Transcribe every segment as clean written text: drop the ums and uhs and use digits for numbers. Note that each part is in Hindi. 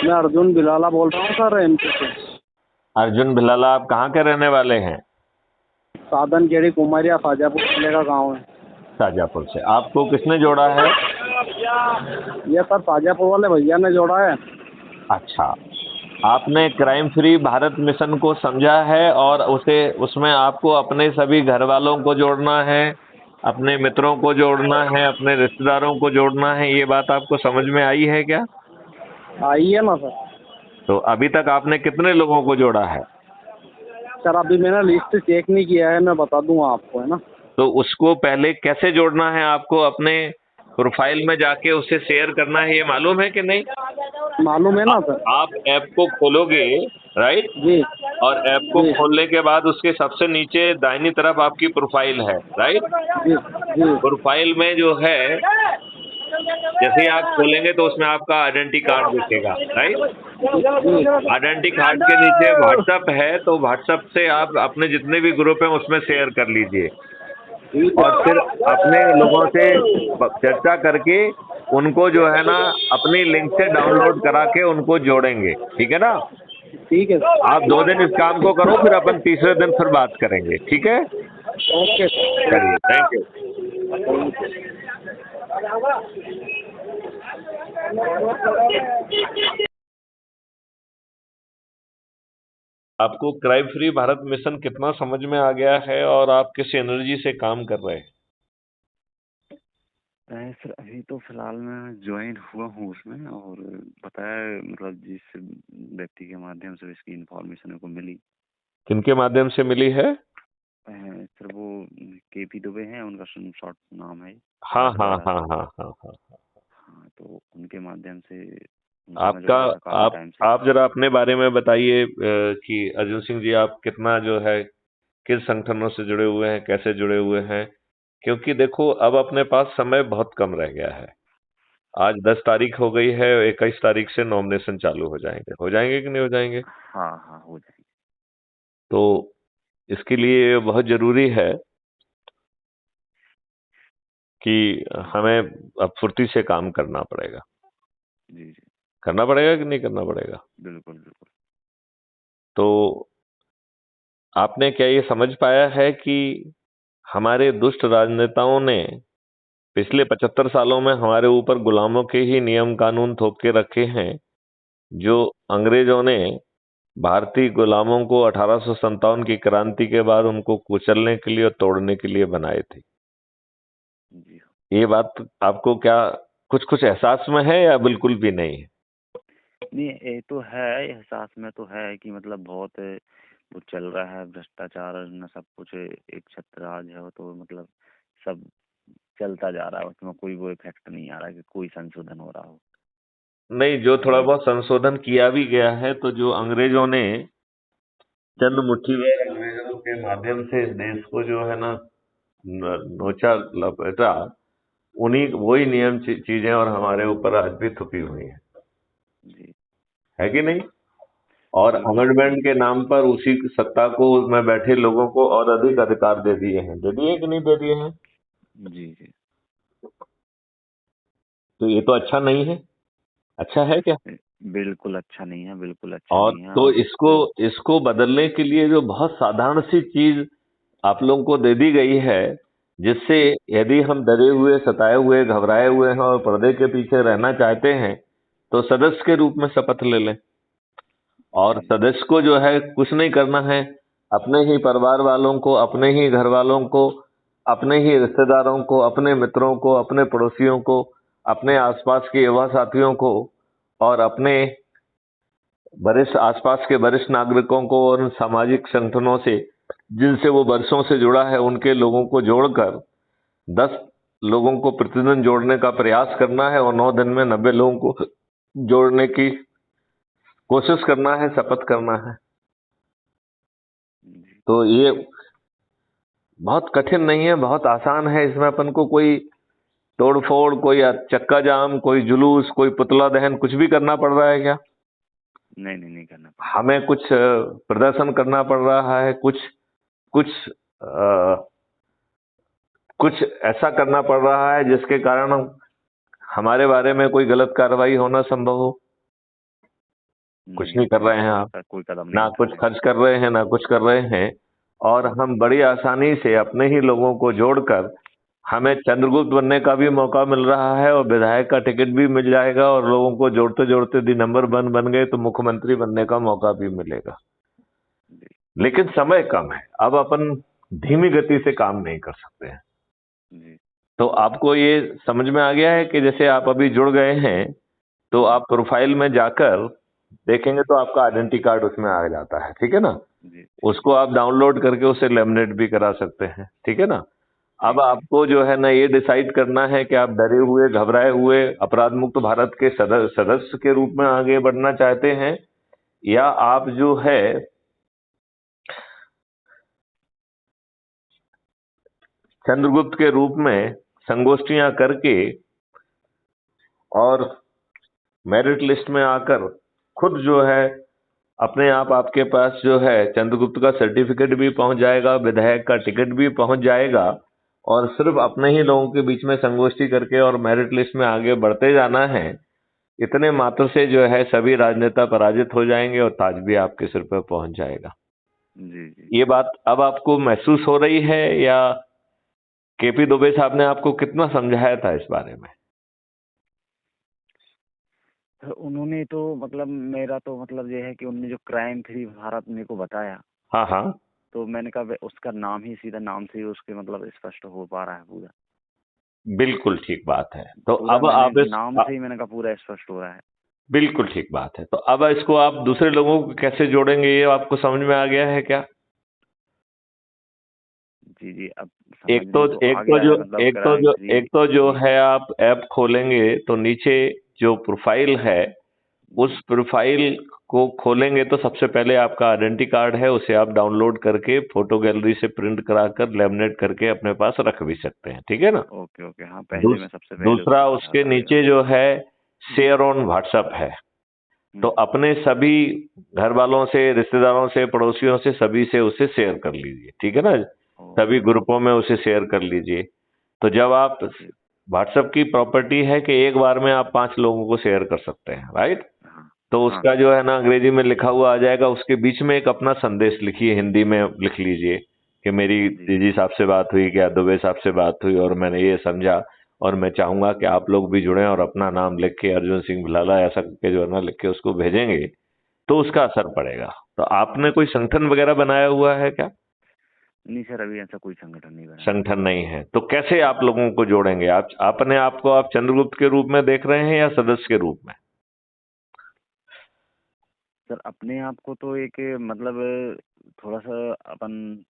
मैं अर्जुन बिलाला बोल रहा हूँ सर, एमपी से। अर्जुन भिलाला, आप कहाँ के रहने वाले हैं? साधन केड़ी कुमारिया, शाजापुर जिले का गाँव है। शाजापुर से। आपको किसने जोड़ा है? ये सर शाजापुर वाले भैया ने जोड़ा है। अच्छा, आपने क्राइम फ्री भारत मिशन को समझा है और उसे उसमें आपको अपने सभी घर वालों को जोड़ना है, अपने मित्रों को जोड़ना है, अपने रिश्तेदारों को जोड़ना है, ये बात आपको समझ में आई है क्या? आई है ना सर। तो अभी तक आपने कितने लोगों को जोड़ा है? सर अभी मैंने लिस्ट चेक नहीं किया है, मैं बता दूंगा आपको, है ना। तो उसको पहले कैसे जोड़ना है आपको? अपने प्रोफाइल में जाके उसे शेयर करना है, ये मालूम है कि नहीं? मालूम है ना सर। आप ऐप को खोलोगे, राइट? जी और ऐप को जी खोलने के बाद उसके सबसे नीचे दाहिनी तरफ आपकी प्रोफाइल है, राइट? जी जी प्रोफाइल में जो है, जैसे ही आप खोलेंगे तो उसमें आपका आइडेंटिटी कार्ड दिखेगा, राइट? आइडेंटिटी कार्ड के नीचे व्हाट्सएप है, तो व्हाट्सएप से आप अपने जितने भी ग्रुप हैं उसमें शेयर कर लीजिए ठीक और फिर है। अपने लोगों से चर्चा करके उनको जो है ना अपनी लिंक से डाउनलोड करा के उनको जोड़ेंगे, ठीक है ना? ठीक है आप 2 दिन इस काम को करो, फिर अपन तीसरे दिन फिर बात करेंगे, ठीक है? ओके चलिए, थैंक यू। आपको क्राइम फ्री भारत मिशन कितना समझ में आ गया है और आप किस एनर्जी से काम कर रहे हैं? सर अभी तो फिलहाल मैं ज्वाइन हुआ हूँ उसमें, और बताया मतलब जिस व्यक्ति के माध्यम से इसकी इंफॉर्मेशन मेरे को मिली। किनके माध्यम से मिली है? सर वो केपी दुबे हैं, उनका शॉर्ट नाम है। हाँ शॉर्ट हाँ वाला। हाँ हाँ हाँ हाँ। हाँ, तो उनके माध्यम से उनसे मैं आपका जुड़ा था काफ़ी आप टाइम से। आप जरा अपने बारे में बताइए कि अर्जुन सिंह जी, आप कितना जो है किस संगठनों से जुड़े हुए हैं, कैसे जुड़े हुए हैं? क्योंकि देखो, अब अपने पास समय बहुत कम रह गया है। आज 10 तारीख हो गई है, 21 तारीख से नॉमिनेशन चालू हो जाएंगे कि नहीं हो जाएंगे? हाँ हाँ, हो जाएंगे। तो इसके लिए बहुत जरूरी है कि हमें अब फुर्ती से काम करना पड़ेगा। जी जी, करना पड़ेगा कि नहीं करना पड़ेगा? बिल्कुल बिल्कुल। तो आपने क्या ये समझ पाया है कि हमारे दुष्ट राजनेताओं ने पिछले 75 सालों में हमारे ऊपर गुलामों के ही नियम कानून थोप के रखे हैं, जो अंग्रेजों ने भारतीय गुलामों को 1857 की क्रांति के बाद उनको कुचलने के लिए और तोड़ने के लिए बनाए थे। जी हाँ। ये बात आपको क्या कुछ कुछ एहसास में है या बिल्कुल भी नहीं है? नहीं, ये तो है, एहसास में तो है कि मतलब बहुत वो चल रहा है, भ्रष्टाचार न सब कुछ एक छत्रराज है, वो तो मतलब सब चलता जा रहा है, उसमें कोई वो इफेक्ट नहीं आ रहा कि कोई संशोधन हो रहा हो। नहीं, जो थोड़ा ये बहुत संशोधन किया भी गया है, तो जो अंग्रेजों ने चंद मुट्ठी भर अंग्रेजों के माध्यम से देश को जो है ना नोचा लपेटा, उन्हीं वही नियम चीजें और हमारे ऊपर आज भी थुपी हुई हैं, जी, है कि नहीं? और बिल्कुल अमेंडमेंट बिल्कुल। के नाम पर उसी सत्ता को में बैठे लोगों को और अधिक अधिकार दे दिए हैं, दे दिए कि नहीं दे दिए हैं? जी जी। तो ये तो अच्छा नहीं है। अच्छा है क्या? बिल्कुल अच्छा नहीं है, बिल्कुल अच्छा और नहीं है। तो और इसको इसको बदलने के लिए जो बहुत साधारण सी चीज आप लोगों को दे दी गई है, जिससे यदि हम डरे हुए, सताए हुए, घबराए हुए हैं और पर्दे के पीछे रहना चाहते हैं, तो सदस्य के रूप में शपथ ले लें। और जी सदस्य को जो है कुछ नहीं करना है, अपने ही परिवार वालों को, अपने ही घर वालों को, अपने ही रिश्तेदारों को, अपने मित्रों को, अपने पड़ोसियों को, अपने आसपास के युवा साथियों को और अपने वरिष्ठ आसपास के वरिष्ठ नागरिकों को और सामाजिक संगठनों से जिनसे वो वर्षों से जुड़ा है, उनके लोगों को जोड़कर 10 लोगों को प्रतिदिन जोड़ने का प्रयास करना है और 9 दिन में 90 लोगों को जोड़ने की कोशिश करना है, शपथ करना है। जी। तो ये बहुत कठिन नहीं है, बहुत आसान है। इसमें अपन को कोई तोड़ फोड़, कोई चक्का जाम, कोई जुलूस, कोई पुतला दहन कुछ भी करना पड़ रहा है क्या? नहीं नहीं, नहीं करना पड़ेगा। हमें कुछ प्रदर्शन करना पड़ रहा है, कुछ कुछ अ, कुछ ऐसा करना पड़ रहा है जिसके कारण हमारे बारे में कोई गलत कार्रवाई होना संभव हो? कुछ नहीं कर रहे हैं आप, कोई कदम ना नहीं उठा कुछ रहे। खर्च कर रहे हैं ना कुछ कर रहे हैं, और हम बड़ी आसानी से अपने ही लोगों को जोड़कर हमें चंद्रगुप्त बनने का भी मौका मिल रहा है और विधायक का टिकट भी मिल जाएगा, और लोगों को जोड़ते जोड़ते यदि नंबर 1 बन गए तो मुख्यमंत्री बनने का मौका भी मिलेगा। जी लेकिन समय कम है, अब अपन धीमी गति से काम नहीं कर सकते हैं। जी तो आपको ये समझ में आ गया है कि जैसे आप अभी जुड़ गए हैं, तो आप प्रोफाइल में जाकर देखेंगे तो आपका आइडेंटिटी कार्ड उसमें आ जाता है, ठीक है ना। जी उसको आप डाउनलोड करके उसे लेमिनेट भी करा सकते हैं, ठीक है ना। अब ठीक। आपको जो है ना ये डिसाइड करना है कि आप डरे हुए घबराए हुए अपराध मुक्त भारत के सदस्य के रूप में आगे बढ़ना चाहते हैं, या आप जो है चंद्रगुप्त के रूप में संगोष्ठियां करके और मेरिट लिस्ट में आकर खुद जो है अपने आप आपके पास जो है चंद्रगुप्त का सर्टिफिकेट भी पहुंच जाएगा, विधायक का टिकट भी पहुंच जाएगा, और सिर्फ अपने ही लोगों के बीच में संगोष्ठी करके और मेरिट लिस्ट में आगे बढ़ते जाना है। इतने मात्र से जो है सभी राजनेता पराजित हो जाएंगे और ताज भी आपके सिर पर पहुंच जाएगा। जी जी। ये बात अब आपको महसूस हो रही है, या केपी दुबे साहब ने आपको कितना समझाया था इस बारे में? तो उन्होंने तो मतलब मेरा तो मतलब ये है कि उन्होंने जो क्राइम फ्री भारत मेरे को बताया, हाँ हाँ, तो मैंने कहा उसका नाम ही सीधा नाम से ही उसके मतलब स्पष्ट हो पा रहा है पूरा। बिल्कुल ठीक बात है। तो पूरा अब मैंने आप नाम से ही मैंने कहा पूरा स्पष्ट हो रहा है। बिल्कुल ठीक बात है। तो अब इसको आप दूसरे लोगों को कैसे जोड़ेंगे, ये आपको समझ में आ गया है क्या? जी जी, अब एक समझ तो में तो एक आ तो गया जो है मतलब एक तो क्राइम जो फ्री। एक तो जो जी है आप ऐप खोलेंगे तो नीचे जो प्रोफाइल है, उस प्रोफाइल को खोलेंगे तो सबसे पहले आपका आइडेंटिटी कार्ड है, उसे आप डाउनलोड करके फोटो गैलरी से प्रिंट कराकर लेमिनेट करके अपने पास रख भी सकते हैं, ठीक है ना। ओके ओके, हाँ पहले मैं सबसे पहले दूसरा उसको उसके सुधारना पड़ेगा। नीचे जो है शेयर ऑन व्हाट्सएप है, तो हम्म, अपने सभी घर वालों से, रिश्तेदारों से, पड़ोसियों से, सभी से उसे शेयर कर लीजिए, ठीक है ना। सभी ओके ग्रुपों में उसे शेयर कर लीजिए। तो जब आप ओके। व्हाट्सएप की प्रॉपर्टी है कि एक बार में आप 5 लोगों को शेयर कर सकते हैं, राइट। हाँ तो हाँ उसका जो है ना अंग्रेजी में लिखा हुआ आ जाएगा, उसके बीच में एक अपना संदेश लिखिए, हिंदी में लिख लीजिए कि मेरी जी दीदी साहब से बात हुई, क्या दुबे साहब से बात हुई, और मैंने ये समझा, और मैं चाहूंगा कि आप लोग भी जुड़ें, और अपना नाम लिख के अर्जुन सिंह भिलाला ऐसा करके जो है ना लिख के उसको भेजेंगे तो उसका असर पड़ेगा। तो आपने कोई संगठन वगैरह बनाया हुआ है क्या? नहीं सर, अभी ऐसा कोई संगठन नहीं बनाया। संगठन नहीं है, तो कैसे आप लोगों को जोड़ेंगे? आप अपने आप को आप चंद्रगुप्त के रूप में देख रहे हैं या सदस्य के रूप में? सर अपने आप को तो एक मतलब थोड़ा सा अपन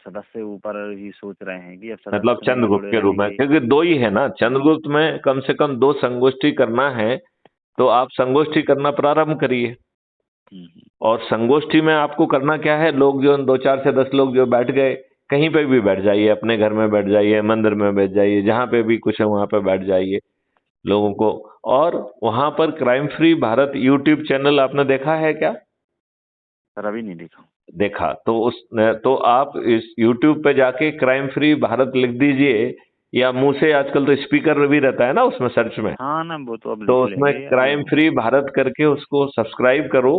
सदस्य से ऊपर ही सोच रहे हैं कि अब मतलब सदस्य में ही चंद्रगुप्त जुड़े के रूप में, रहेंगे। क्योंकि 2 ही है ना, चंद्रगुप्त में कम से कम 2 संगोष्ठी करना है, तो आप संगोष्ठी करना प्रारंभ करिए। हम्म, और संगोष्ठी में आपको करना क्या है, लोग जो 2-4 से 10 लोग जो बैठ गए, कहीं पे भी बैठ जाइए, अपने घर में बैठ जाइए, मंदिर में बैठ जाइए, जहां पे भी कुछ है वहां पे बैठ जाइए लोगों को। और वहां पर crime free Bharat YouTube channel आपने देखा है क्या? सर अभी नहीं देखा। देखा तो तो आप इस यूट्यूब पे जाके क्राइम फ्री भारत लिख दीजिए, या मुंह से आजकल तो स्पीकर भी रहता है ना उसमें सर्च में, हाँ ना, वो तो अब तो लिख उसमें लेंगे अभी। क्राइम फ्री भारत करके उसको सब्सक्राइब करो,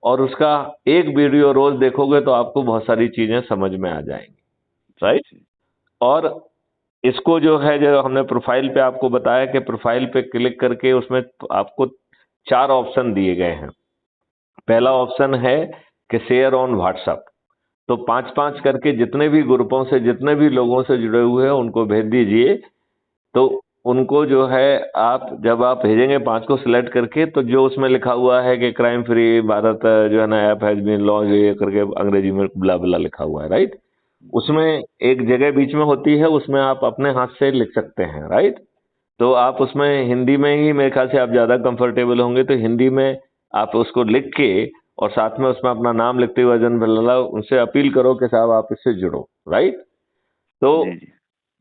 और उसका एक वीडियो रोज देखोगे तो आपको बहुत सारी चीजें समझ में आ जाएंगी, जी राइट। जी और इसको जो है, जो हमने प्रोफाइल पे आपको बताया कि प्रोफाइल पे क्लिक करके उसमें आपको 4 ऑप्शन दिए गए हैं। पहला जी ऑप्शन है कि शेयर ऑन व्हाट्सएप, तो 5-5 करके जितने भी ग्रुपों से, जितने भी लोगों से जुड़े हुए हैं उनको भेज दीजिए। तो उनको जो है आप जब आप भेजेंगे 5 को सिलेक्ट करके, तो जो उसमें लिखा हुआ है कि क्राइम फ्री भारत जो है ना ऐप हैज बीन लॉन्च, ये करके अंग्रेजी में ब्ला ब्ला लिखा हुआ है, राइट। जी उसमें एक जगह बीच में होती है, उसमें आप अपने हाथ से लिख सकते हैं, राइट। तो आप उसमें हिंदी में ही, मेरे ख्याल से आप ज्यादा कंफर्टेबल होंगे, तो हिंदी में आप उसको लिख के और साथ में उसमें अपना नाम लिखते हुए अर्जुन भल्ला, उनसे अपील करो कि साहब आप इससे जुड़ो, राइट। तो जी जी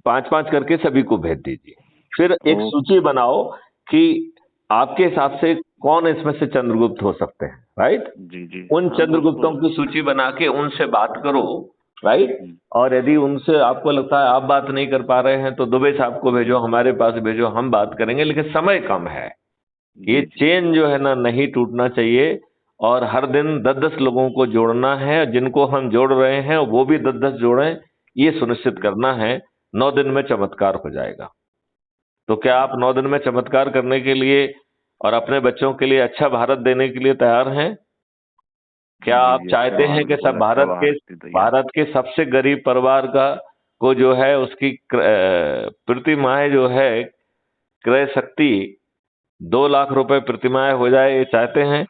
5-5 करके सभी को भेज दीजिए। फिर एक ओ सूची बनाओ कि आपके हिसाब से कौन इसमें से चंद्रगुप्त हो सकते हैं, राइट। जी जी, उन हाँ वो तो। चंद्रगुप्तों की सूची बना के उनसे बात करो, राइट। हम्म, और यदि उनसे आपको लगता है आप बात नहीं कर पा रहे हैं, तो दुबे साहब को भेजो, हमारे पास भेजो, हम बात करेंगे, लेकिन समय कम है। ये जी जी चेन जो है ना नहीं टूटना चाहिए। और हर दिन 10-10 लोगों को जोड़ना है। जिनको हम जोड़ रहे हैं वो भी 10-10 जोड़ें, ये सुनिश्चित करना है। 9 दिन में चमत्कार हो जाएगा। तो क्या आप 9 दिन में चमत्कार करने के लिए और अपने बच्चों के लिए अच्छा भारत देने के लिए तैयार हैं? क्या जी आप जी, चाहते हैं कि सब अच्छा भारत की तैयार। भारत के सबसे गरीब परिवार का को जो है उसकी प्रति माह जो है क्रय शक्ति 2 लाख रुपए प्रति माह हो जाए, ये चाहते हैं?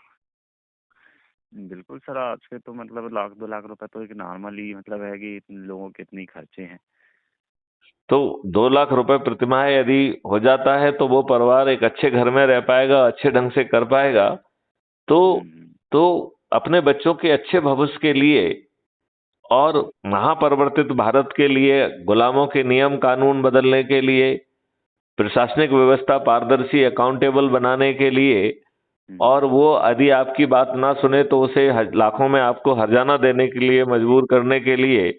बिल्कुल सर, आज के तो मतलब 1-2 लाख रुपए तो एक नॉर्मली मतलब है कि इतने लोगों के इतने खर्चे हैं। तो 2 लाख रुपए प्रति माह यदि हो जाता है तो वो परिवार एक अच्छे घर में रह पाएगा, अच्छे ढंग से कर पाएगा। तो हम्म। तो अपने बच्चों के अच्छे भविष्य के लिए और महापरिवर्तित भारत के लिए, गुलामों के नियम कानून बदलने के लिए, प्रशासनिक व्यवस्था पारदर्शी अकाउंटेबल बनाने के लिए, और वो यदि आपकी बात ना सुने तो उसे लाखों में आपको हर्जाना देने के लिए मजबूर करने के लिए,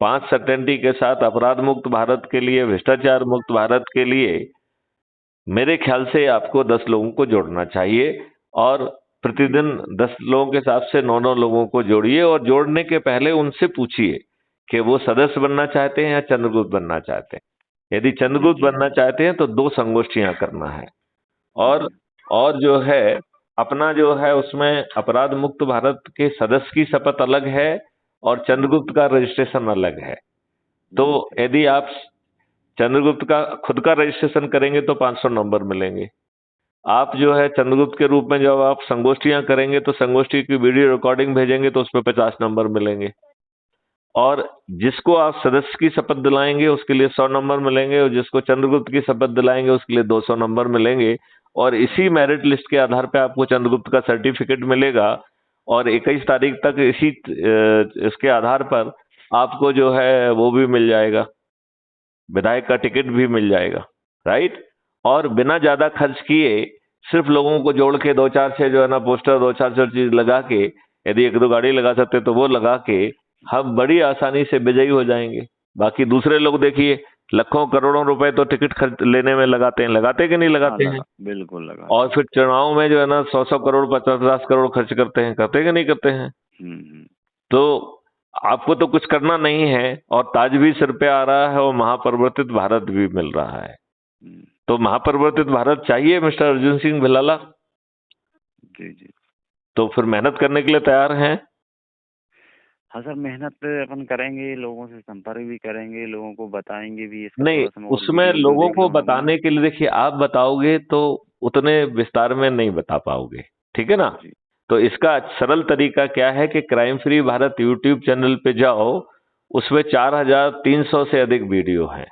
5 सर्टेनिटी के साथ अपराध मुक्त भारत के लिए, भ्रष्टाचार मुक्त भारत के लिए मेरे ख्याल से आपको 10 लोगों को जोड़ना चाहिए। और प्रतिदिन 10 लोगों के हिसाब से 9-9 लोगों को जोड़िए, और जोड़ने के पहले उनसे पूछिए कि वो सदस्य बनना चाहते हैं या चंद्रगुप्त बनना चाहते हैं। यदि चंद्रगुप्त बनना चाहते हैं तो 2 संगोष्ठियां करना है। और जो है अपना जो है उसमें अपराध मुक्त भारत के सदस्य की शपथ अलग है और चंद्रगुप्त का रजिस्ट्रेशन अलग है। तो यदि आप चंद्रगुप्त का खुद का रजिस्ट्रेशन करेंगे तो 500 नंबर मिलेंगे। आप जो है चंद्रगुप्त के रूप में जब आप संगोष्ठियां करेंगे तो संगोष्ठी की वीडियो रिकॉर्डिंग भेजेंगे तो उसमें 50 नंबर मिलेंगे। और जिसको आप सदस्य की शपथ दिलाएंगे उसके लिए 100 नंबर मिलेंगे, और जिसको चंद्रगुप्त की शपथ दिलाएंगे उसके लिए 200 नंबर मिलेंगे। और इसी मेरिट लिस्ट के आधार पर आपको चंद्रगुप्त का सर्टिफिकेट मिलेगा, और 21 तारीख तक इसके आधार पर आपको जो है वो भी मिल जाएगा, विधायक का टिकट भी मिल जाएगा, राइट। और बिना ज्यादा खर्च किए सिर्फ लोगों को जोड़ के 2-4 जो है ना पोस्टर, 2-4 चीज लगा के, यदि 1-2 गाड़ी लगा सकते तो वो लगा के हम बड़ी आसानी से विजयी हो जाएंगे। बाकी दूसरे लोग देखिए लाखों करोड़ों रुपए तो टिकट खर्च लेने में लगाते कि नहीं लगाते हैं? बिल्कुल लगा। और फिर चुनाव में जो है ना 100-100 करोड़ 50-50 करोड़ खर्च करते कि नहीं करते हैं? तो आपको तो कुछ करना नहीं है, और ताज भी सिर पे आ रहा है, और महापरिवर्तित भारत भी मिल रहा है। तो महापरिवर्तित भारत चाहिए मिस्टर अर्जुन सिंह भिलाला? जी जी। तो फिर मेहनत करने के लिए तैयार हैं? हाँ सर, मेहनत अपन करेंगे, लोगों से संपर्क भी करेंगे, लोगों को बताएंगे भी इसका नहीं, थोड़ा सा और उसमें वीडियो लोगों देख को लूंगा मैं। बताने के लिए देखिए आप बताओगे तो उतने विस्तार में नहीं बता पाओगे, ठीक है ना। तो इसका सरल तरीका क्या है कि crime free Bharat YouTube channel पे जाओ, उसमें 4300 से अधिक वीडियो हैं।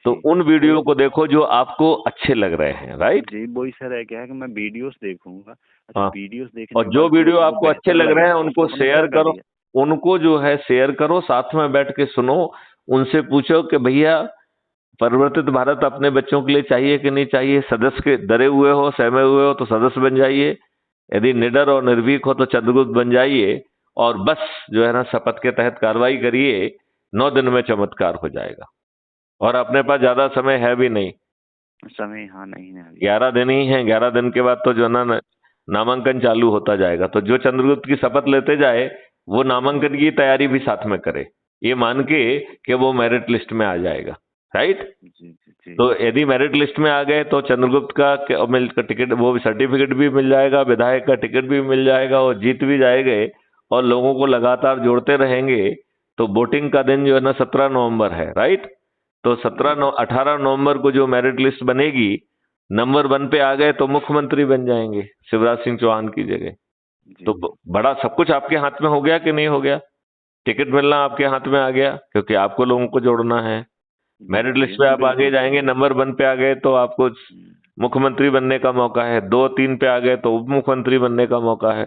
तो उन वीडियो को देखो जो आपको अच्छे लग रहे हैं, राइट जी। वही सर है, क्या है कि मैं वीडियोस देखूंगा। हाँ। वीडियोस देखने और के जो बाद वीडियो जो आपको अच्छे बेहतर लग रहे लगे हैं उनको उसको अपन शेयर शेयर कर करो, दिया। उनको जो है शेयर करो, साथ में बैठ के सुनो, उनसे पूछो कि भैया परिवर्तित भारत अपने बच्चों के लिए चाहिए कि नहीं चाहिए। सदस्य के डरे हुए हो, सहमे हुए हो तो सदस्य बन जाइए, यदि निडर और निर्भीक हो तो चंद्रगुप्त बन जाइए, और बस जो है ना शपथ के तहत कार्रवाई करिए। 9 दिन में चमत्कार हो जाएगा, और अपने पास ज्यादा समय है भी नहीं, समय हाँ नहीं है अभी। 11 दिन ही है। 11 दिन के बाद तो जो है ना नामांकन चालू होता जाएगा। तो जो चंद्रगुप्त की शपथ लेते जाए वो नामांकन की तैयारी भी साथ में करे, ये मान के कि वो मेरिट लिस्ट में आ जाएगा, राइट। तो यदि मेरिट लिस्ट में आ गए तो चंद्रगुप्त का टिकट, वो सर्टिफिकेट भी मिल जाएगा, विधायक का टिकट भी मिल जाएगा, और जीत भी जाएंगे, और लोगों को लगातार जोड़ते रहेंगे। तो वोटिंग का दिन जो है ना 17 नवंबर है, राइट। तो 18 नवंबर को जो मेरिट लिस्ट बनेगी, नंबर 1 पे आ गए तो मुख्यमंत्री बन जाएंगे शिवराज सिंह चौहान की जगह। तो बड़ा सब कुछ आपके हाथ में हो गया कि नहीं हो गया? टिकट मिलना आपके हाथ में आ गया, क्योंकि आपको लोगों को जोड़ना है। मेरिट लिस्ट पे आप आगे जाएंगे, नंबर 1 पे आ गए तो आपको मुख्यमंत्री बनने का मौका है, 2-3 पे आ गए तो उप मुख्यमंत्री बनने का मौका है,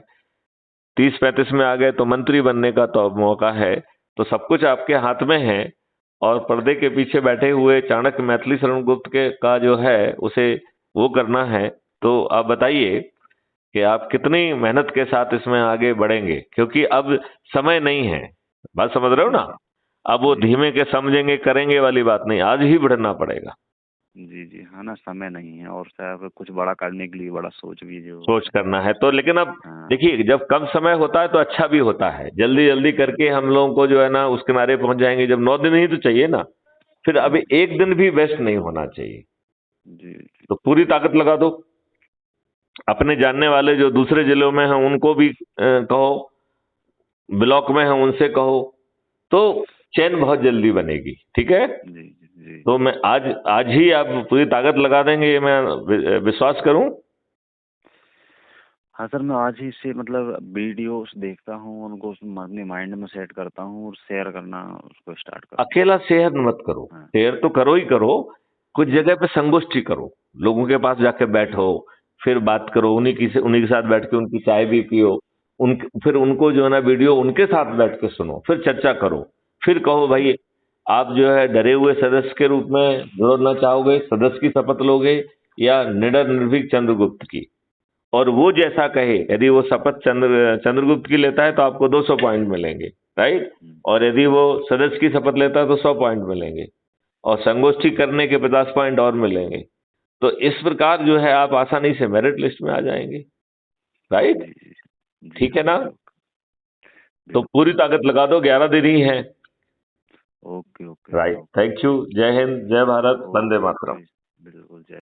30-35 में आ गए तो मंत्री बनने का तो मौका है। तो सब कुछ आपके हाथ में है, और पर्दे के पीछे बैठे हुए चाणक्य मैथिली शरण गुप्त के का जो है उसे वो करना है। तो आप बताइए कि आप कितनी मेहनत के साथ इसमें आगे बढ़ेंगे, क्योंकि अब समय नहीं है। बात समझ रहे हो ना? अब वो धीमे के समझेंगे करेंगे वाली बात नहीं, आज ही बढ़ना पड़ेगा। जी जी हाँ ना, समय नहीं है, और शायद कुछ बड़ा करने के लिए बड़ा सोच भी जो सोच करना है तो। लेकिन अब देखिए, जब कम समय होता है तो अच्छा भी होता है, जल्दी जल्दी करके हम लोगों को जो है ना उस किनारे पहुंच जाएंगे। जब 9 दिन ही तो चाहिए ना, फिर अभी एक दिन भी वेस्ट नहीं होना चाहिए। जी जी। तो पूरी ताकत लगा दो। अपने जानने वाले जो दूसरे जिलों में हैं उनको भी कहो, ब्लॉक में हैं उनसे कहो, तो चैन बहुत जल्दी बनेगी। ठीक है, जी जी जी। तो मैं आज आज ही आप पूरी ताकत लगा देंगे, ये मैं विश्वास करूं। हाँ सर, मैं आज ही से मतलब वीडियोस देखता हूँ, उनको अपने माइंड में सेट करता हूँ और शेयर करना उसको स्टार्ट करता अकेला शेयर मत करो, हूँ। हाँ। शेयर तो करो ही करो, कुछ जगह पे संगोष्ठी करो, लोगों के पास जाके बैठो, फिर बात करो, उन्हीं के साथ बैठ के उनकी चाय भी पियो, फिर उनको जो है ना वीडियो उनके साथ बैठ के सुनो, फिर चर्चा करो, फिर कहो भाई आप जो है डरे हुए सदस्य के रूप में जुड़ना चाहोगे, सदस्य की शपथ लोगे या निडर निर्भीक चंद्रगुप्त की। और वो जैसा कहे, यदि वो शपथ चंद्रगुप्त की लेता है तो आपको 200 पॉइंट मिलेंगे, राइट। और यदि वो सदस्य की शपथ लेता है तो 100 पॉइंट मिलेंगे, और संगोष्ठी करने के 50 पॉइंट और मिलेंगे। तो इस प्रकार जो है आप आसानी से मेरिट लिस्ट में आ जाएंगे, राइट। जी जी जी। ठीक है ना, ओके ओके। तो पूरी ताकत लगा दो, 11 दिन ही है। Okay okay right, okay. Thank you, जय हिंद, जय भारत, वंदे ओके मातरम। ओके। बिल्कुल। जय